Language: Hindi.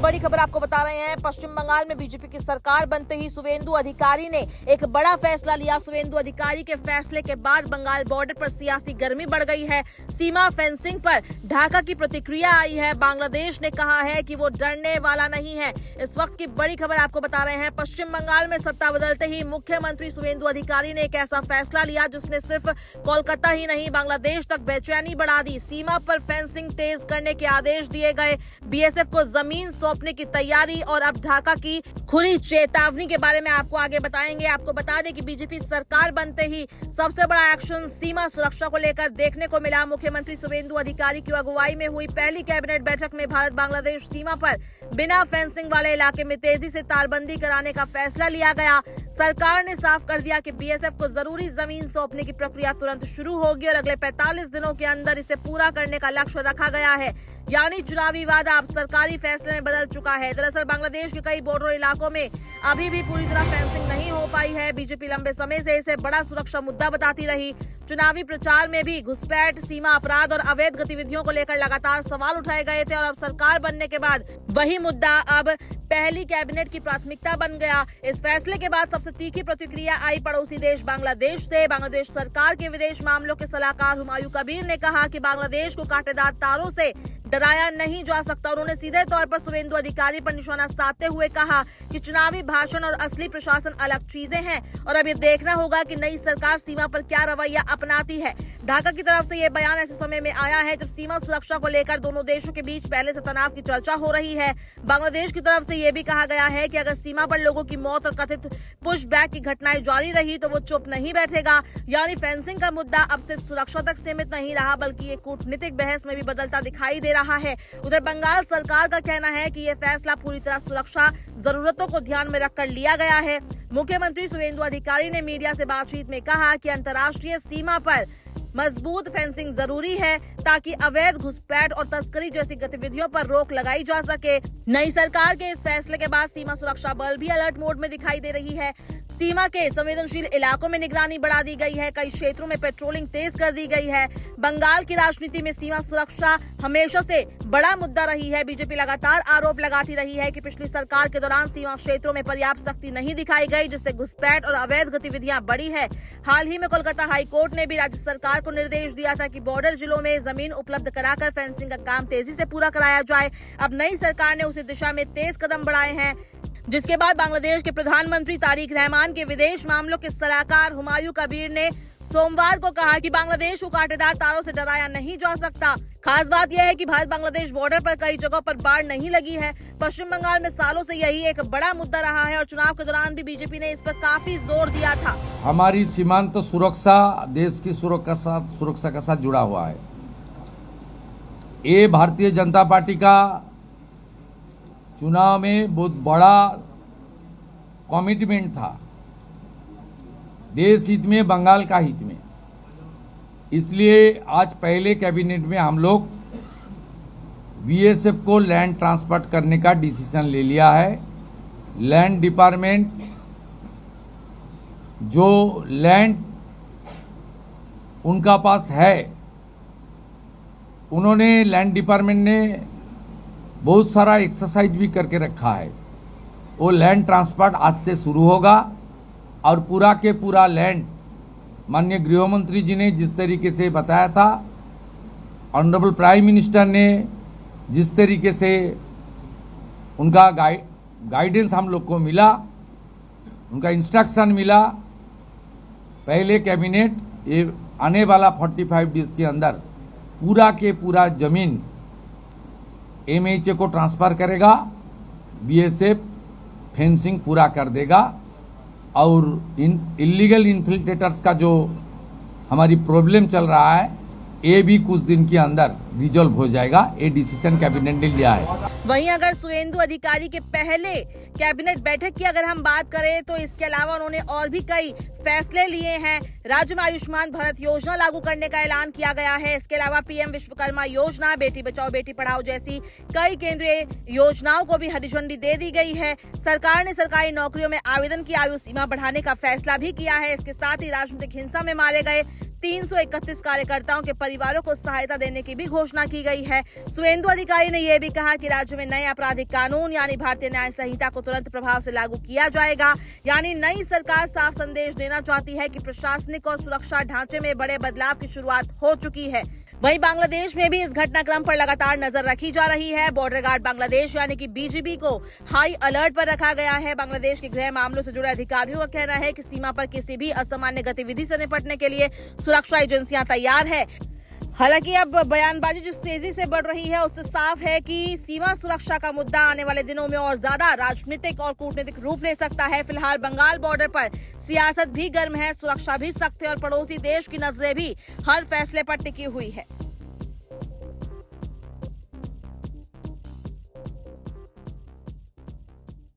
बड़ी खबर आपको बता रहे हैं। पश्चिम बंगाल में बीजेपी की सरकार बनते ही शुवेंदु अधिकारी ने एक बड़ा फैसला लिया। शुवेंदु अधिकारी के फैसले के बाद बंगाल बॉर्डर पर सियासी गर्मी बढ़ गई है। सीमा फेंसिंग पर ढाका की प्रतिक्रिया आई है। बांग्लादेश ने कहा है कि वो डरने वाला नहीं है। इस वक्त की बड़ी खबर आपको बता रहे हैं। पश्चिम बंगाल में सत्ता बदलते ही मुख्यमंत्री शुवेंदु अधिकारी ने एक ऐसा फैसला लिया जिसने सिर्फ कोलकाता ही नहीं बांग्लादेश तक बेचैनी बढ़ा दी। सीमा पर फेंसिंग तेज करने के आदेश दिए गए। बीएसएफ को जमीन सौंपने की तैयारी और अब ढाका की खुली चेतावनी के बारे में आपको आगे बताएंगे। आपको बता दें कि बीजेपी सरकार बनते ही सबसे बड़ा एक्शन सीमा सुरक्षा को लेकर देखने को मिला। मुख्यमंत्री शुवेंदु अधिकारी की अगुवाई में हुई पहली कैबिनेट बैठक में भारत बांग्लादेश सीमा पर बिना फेंसिंग वाले इलाके में तेजी से तारबंदी कराने का फैसला लिया गया। सरकार ने साफ कर दिया कि बीएसएफ को जरूरी जमीन सौंपने की प्रक्रिया तुरंत शुरू होगी और अगले 45 दिनों के अंदर इसे पूरा करने का लक्ष्य रखा गया है। यानी चुनावी वादा अब सरकारी फैसले में बदल चुका है। दरअसल बांग्लादेश के कई बॉर्डर इलाकों में अभी भी पूरी तरह फेंसिंग नहीं हो पाई है। बीजेपी लंबे समय से इसे बड़ा सुरक्षा मुद्दा बताती रही। चुनावी प्रचार में भी घुसपैठ, सीमा अपराध और अवैध गतिविधियों को लेकर लगातार सवाल उठाए गए थे और अब सरकार बनने के बाद वही मुद्दा अब पहली कैबिनेट की प्राथमिकता बन गया। इस फैसले के बाद सबसे तीखी प्रतिक्रिया आई पड़ोसी देश बांग्लादेश से। बांग्लादेश सरकार के विदेश मामलों के सलाहकार हुमायूं कबीर ने कहा कि बांग्लादेश को कांटेदार तारों से डराया नहीं जा सकता। उन्होंने सीधे तौर पर शुवेंदु अधिकारी पर निशाना साधते हुए कहा कि चुनावी भाषण और असली प्रशासन अलग चीजें हैं और अब ये देखना होगा कि नई सरकार सीमा पर क्या रवैया अपनाती है। ढाका की तरफ से ये बयान ऐसे समय में आया है जब सीमा सुरक्षा को लेकर दोनों देशों के बीच पहले से तनाव की चर्चा हो रही है। बांग्लादेश की तरफ से ये भी कहा गया है कि अगर सीमा पर लोगों की मौत और कथित पुशबैक की घटनाएं जारी रही तो वो चुप नहीं बैठेगा। यानी फेंसिंग का मुद्दा अब सिर्फ सुरक्षा तक सीमित नहीं रहा बल्कि एक कूटनीतिक बहस में भी बदलता दिखाई दे रहा है। उधर बंगाल सरकार का कहना है कि यह फैसला पूरी तरह सुरक्षा जरूरतों को ध्यान में रखकर लिया गया है। मुख्यमंत्री शुवेंदु अधिकारी ने मीडिया से बातचीत में कहा कि अंतर्राष्ट्रीय सीमा पर मजबूत फेंसिंग जरूरी है ताकि अवैध घुसपैठ और तस्करी जैसी गतिविधियों पर रोक लगाई जा सके। नई सरकार के इस फैसले के बाद सीमा सुरक्षा बल भी अलर्ट मोड में दिखाई दे रही है। सीमा के संवेदनशील इलाकों में निगरानी बढ़ा दी गई है। कई क्षेत्रों में पेट्रोलिंग तेज कर दी गई है। बंगाल की राजनीति में सीमा सुरक्षा हमेशा से बड़ा मुद्दा रही है। बीजेपी लगातार आरोप लगाती रही है कि पिछली सरकार के दौरान सीमा क्षेत्रों में पर्याप्त सख्ती नहीं दिखाई गई जिससे घुसपैठ और अवैध गतिविधियां बढ़ी है। हाल ही में कोलकाता हाईकोर्ट ने भी राज्य सरकार को निर्देश दिया था कि बॉर्डर जिलों में जमीन उपलब्ध कराकर फेंसिंग का काम तेजी से पूरा कराया जाए। अब नई सरकार ने उसी दिशा में तेज कदम बढ़ाए हैं जिसके बाद बांग्लादेश के प्रधानमंत्री तारिक रहमान के विदेश मामलों के सलाहकार हुमायूं कबीर ने सोमवार को कहा कि बांग्लादेश को कांटेदार तारों से डराया नहीं जा सकता। खास बात यह है कि भारत बांग्लादेश बॉर्डर पर कई जगहों पर बाढ़ नहीं लगी है। पश्चिम बंगाल में सालों से यही एक बड़ा मुद्दा रहा है और चुनाव के दौरान भी बीजेपी ने इस पर काफी जोर दिया था। हमारी सीमांत सुरक्षा देश की सुरक्षा के साथ जुड़ा हुआ है। ये भारतीय जनता पार्टी का चुनाव में बहुत बड़ा कमिटमेंट था, देश हित में, बंगाल का हित में। इसलिए आज पहले कैबिनेट में हम लोग बीएसएफ को लैंड ट्रांसफर करने का डिसीजन ले लिया है। लैंड डिपार्टमेंट जो लैंड उनका पास है, उन्होंने लैंड डिपार्टमेंट ने बहुत सारा एक्सरसाइज भी करके रखा है। वो लैंड ट्रांसफर आज से शुरू होगा और पूरा के पूरा लैंड माननीय गृह मंत्री जी ने जिस तरीके से बताया था, ऑनरेबल प्राइम मिनिस्टर ने जिस तरीके से उनका गाइडेंस हम लोग को मिला, उनका इंस्ट्रक्शन मिला, पहले कैबिनेट ये आने वाला 45 डेज के अंदर पूरा के पूरा जमीन एमएचए को ट्रांसफर करेगा, बीएसएफ फेंसिंग पूरा कर देगा और इलीगल इन्फिल्ट्रेटर्स का जो हमारी प्रॉब्लम चल रहा है ये भी कुछ दिन के अंदर रिजॉल्व हो जाएगा। ये डिसीजन कैबिनेट ने लिया है। वहीं अगर शुवेंदु अधिकारी के पहले कैबिनेट बैठक की अगर हम बात करें तो इसके अलावा उन्होंने और भी कई फैसले लिए हैं। राज्य में आयुष्मान भारत योजना लागू करने का ऐलान किया गया है। इसके अलावा पीएम विश्वकर्मा योजना, बेटी बचाओ बेटी पढ़ाओ जैसी कई केंद्रीय योजनाओं को भी हरी झंडी दे दी गई है। सरकार ने सरकारी नौकरियों में आवेदन की आयु सीमा बढ़ाने का फैसला भी किया है। इसके साथ ही राजनीतिक हिंसा में मारे गए 331 कार्यकर्ताओं के परिवारों को सहायता देने की भी घोषणा की गई है। सुवेंदु अधिकारी ने यह भी कहा कि राज्य में नए आपराधिक कानून यानी भारतीय न्याय संहिता को तुरंत प्रभाव से लागू किया जाएगा। यानी नई सरकार साफ संदेश देना चाहती है कि प्रशासनिक और सुरक्षा ढांचे में बड़े बदलाव की शुरुआत हो चुकी है। वहीं बांग्लादेश में भी इस घटनाक्रम पर लगातार नजर रखी जा रही है। बॉर्डर गार्ड बांग्लादेश यानी कि बीजीबी को हाई अलर्ट पर रखा गया है। बांग्लादेश के गृह मामलों से जुड़े अधिकारियों का कहना है कि सीमा पर किसी भी असामान्य गतिविधि से निपटने के लिए सुरक्षा एजेंसियां तैयार है। हालांकि अब बयानबाजी जिस तेजी से बढ़ रही है उससे साफ है कि सीमा सुरक्षा का मुद्दा आने वाले दिनों में और ज्यादा राजनीतिक और कूटनीतिक रूप ले सकता है। फिलहाल बंगाल बॉर्डर पर सियासत भी गर्म है, सुरक्षा भी सख्त है और पड़ोसी देश की नजरें भी हर फैसले पर टिकी हुई है।